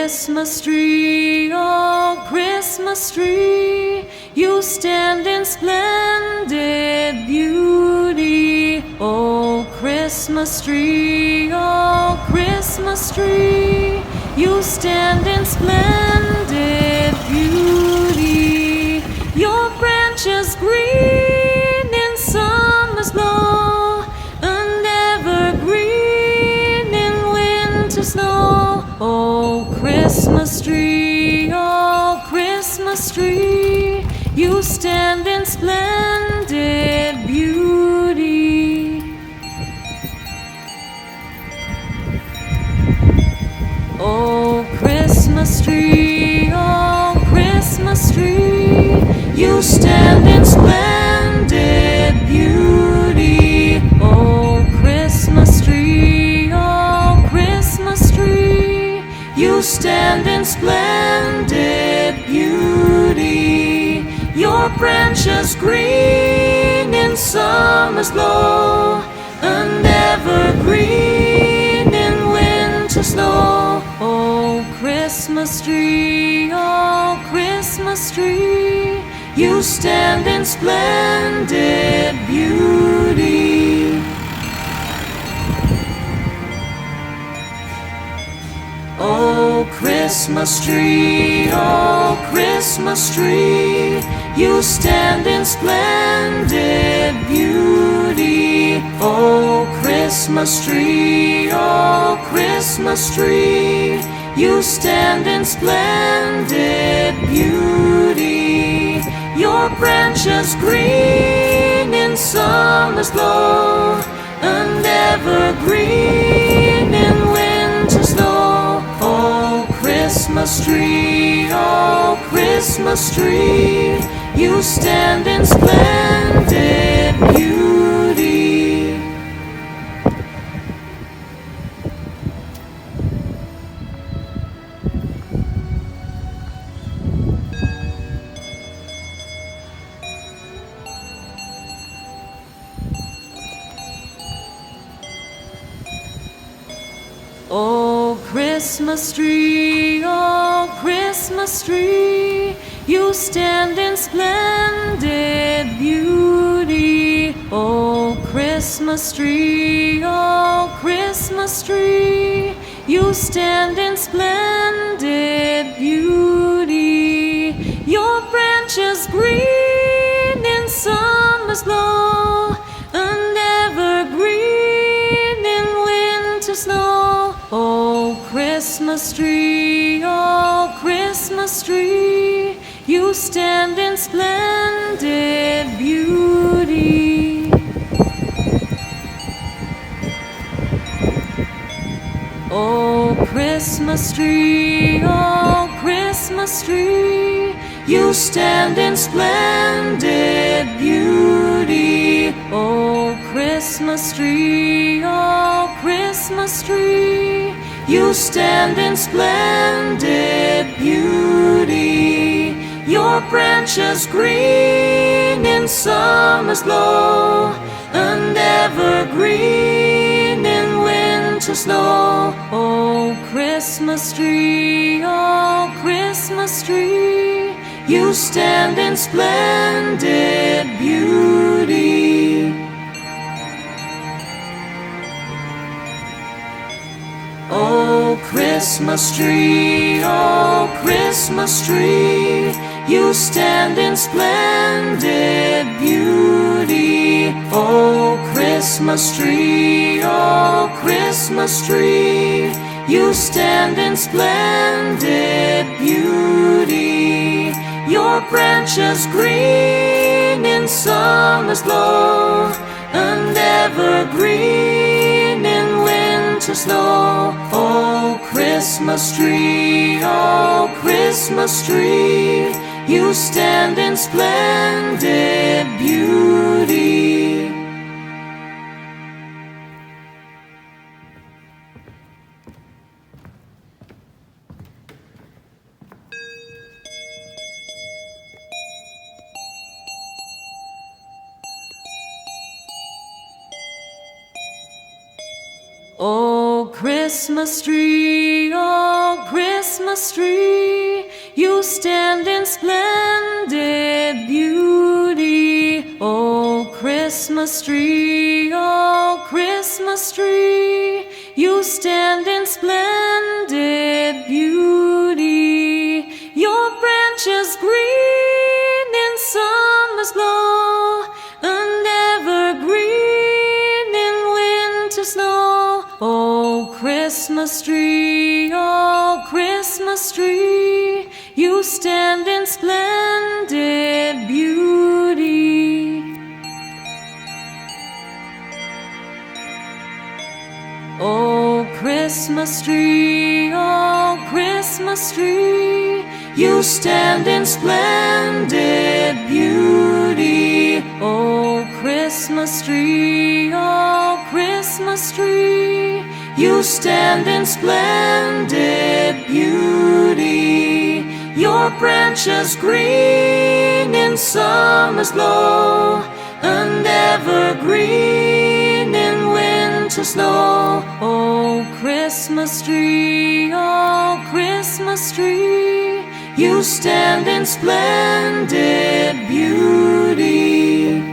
Christmas tree, oh Christmas tree, you stand in splendid beauty. Oh Christmas tree, oh Christmas tree, you stand in splendid beauty. Your branches green in summer's glow, and evergreen in winter snow. Oh Christmas tree, oh Christmas tree, you stand in splendid beauty. Oh Christmas tree, oh Christmas tree, you stand in splendid beauty. Oh Christmas tree, oh Christmas tree, you stand in splendid beauty. Your branches green in summer's glow, and evergreen in winter snow. Oh Christmas tree, oh Christmas tree, you stand in splendid beauty. Oh Christmas tree, oh Christmas tree, you stand in splendid beauty. Oh Christmas tree, oh Christmas tree, you stand in splendid beauty. Your branches green in summer's glow, and evergreen in winter snow. Oh Christmas tree, oh Christmas tree, you stand in splendid beauty. Oh Christmas tree, oh Christmas tree, you stand in splendid beauty. Oh Christmas tree, oh Christmas tree, you stand in splendid beauty. Your branches green in summer's glow, and evergreen in winter snow. Oh Christmas tree, oh Christmas tree, you stand in splendid beauty. Oh Christmas tree, oh Christmas tree, you stand in splendid beauty. Oh Christmas tree, oh Christmas tree, you stand in splendid beauty. Your branches green in summer's glow, and evergreen in winter snow. Oh Christmas tree, oh Christmas tree, you stand in splendid beauty. Oh Christmas tree, oh Christmas tree, you stand in splendid beauty. Oh Christmas tree, oh Christmas tree, you stand in splendid beauty. Your branches green in summer's glow, and evergreen in winter snow. Oh Christmas tree, oh Christmas tree, you stand in splendid beauty. Oh Christmas tree, oh Christmas Christmas tree, you stand in splendid beauty. Oh, Christmas tree, oh, Christmas tree, you stand in splendid beauty. Your branches green in summer's glow, and evergreen in winter snow. Oh, Christmas tree, oh, Christmas tree, you stand in splendid beauty. Oh, Christmas tree, oh, Christmas tree, you stand in splendid beauty. Oh, Christmas tree, oh, Christmas tree, you stand in splendid beauty. Your branches green in summer's glow, and evergreen in winter snow. Oh, Christmas tree, oh, Christmas tree, you stand in splendid beauty.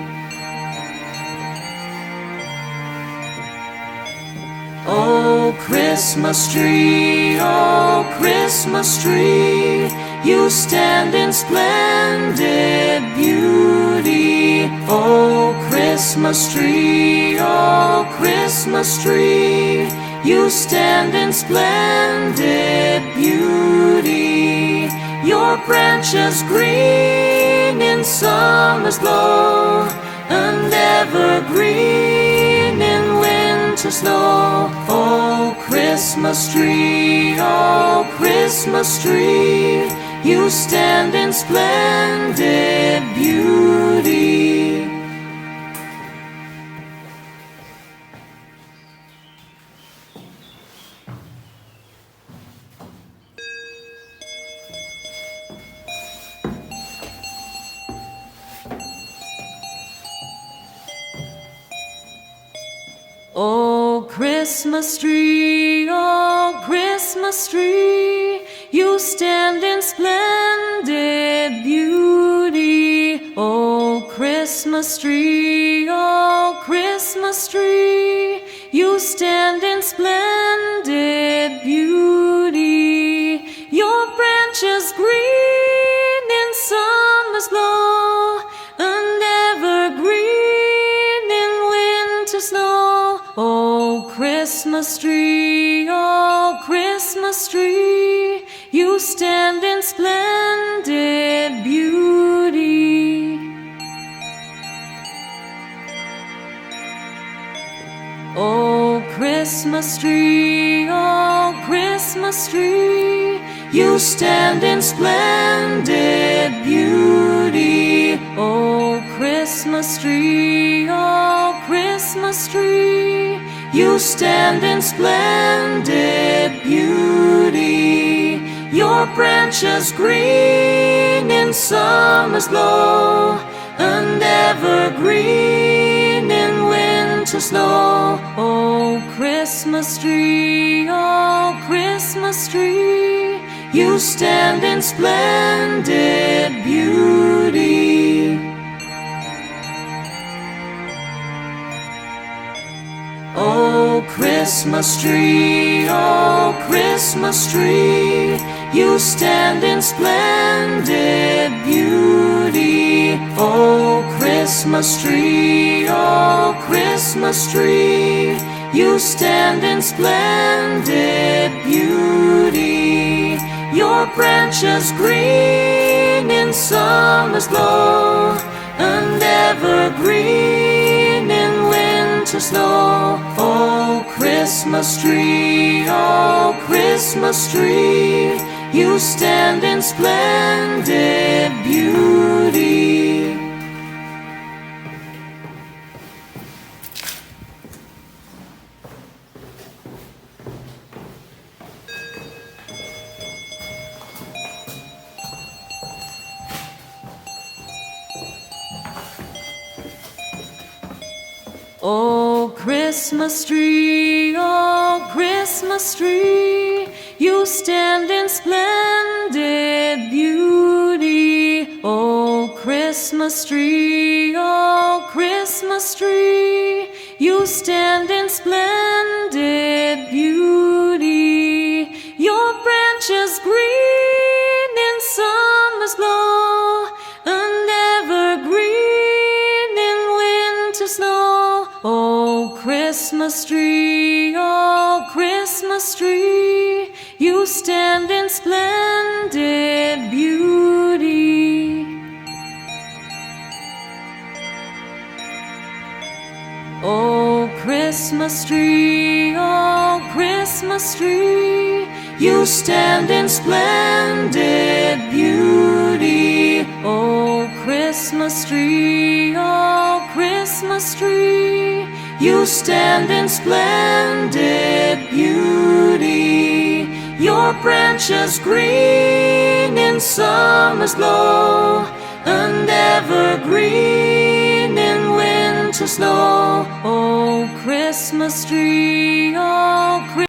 Oh, Christmas tree, oh, Christmas tree, you stand in splendid beauty. Oh, Christmas tree, oh, Christmas tree, you stand in splendid beauty. Your branches green in summer's glow, and evergreen in winter snow. Oh, Christmas tree, oh, Christmas tree, you stand in splendid beauty. Oh, Christmas tree, oh, Christmas tree, you stand in splendid beauty. Oh, Christmas tree, oh, Christmas tree, you stand in splendid beauty. Your branches green in summer's glow, and evergreen in winter snow. Oh, Christmas tree, oh, Christmas tree, you stand in splendid beauty. Oh, Christmas tree, oh, Christmas tree, you stand in splendid beauty. Oh, Christmas tree, oh, Christmas tree, you stand in splendid beauty. Your branches green in summer's glow, and evergreen in winter snow. Oh, Christmas tree, oh, Christmas tree, you stand in splendid beauty. Oh, Christmas tree, oh, Christmas tree, you stand in splendid beauty. Oh, Christmas tree, oh, Christmas tree, you stand in splendid beauty. Your branches green in summer's glow, and evergreen in winter snow. Oh, Christmas tree, oh, Christmas tree, you stand in splendid beauty. Oh, Christmas tree, oh, Christmas tree, You stand in splendid beauty. Oh, Christmas tree, oh, Christmas tree. You stand in splendid beauty. Your branches green in summer's glow, and evergreen in winter snow. Oh, Christmas tree, oh, Christmas tree. You stand in splendid beauty. Oh, Christmas tree, oh, Christmas tree. You stand in splendid beauty. Oh, Christmas tree, oh, Christmas tree. You stand in splendid beauty. Your branches green in summer's glow, and evergreen in winter snow. Oh, Christmas tree, oh,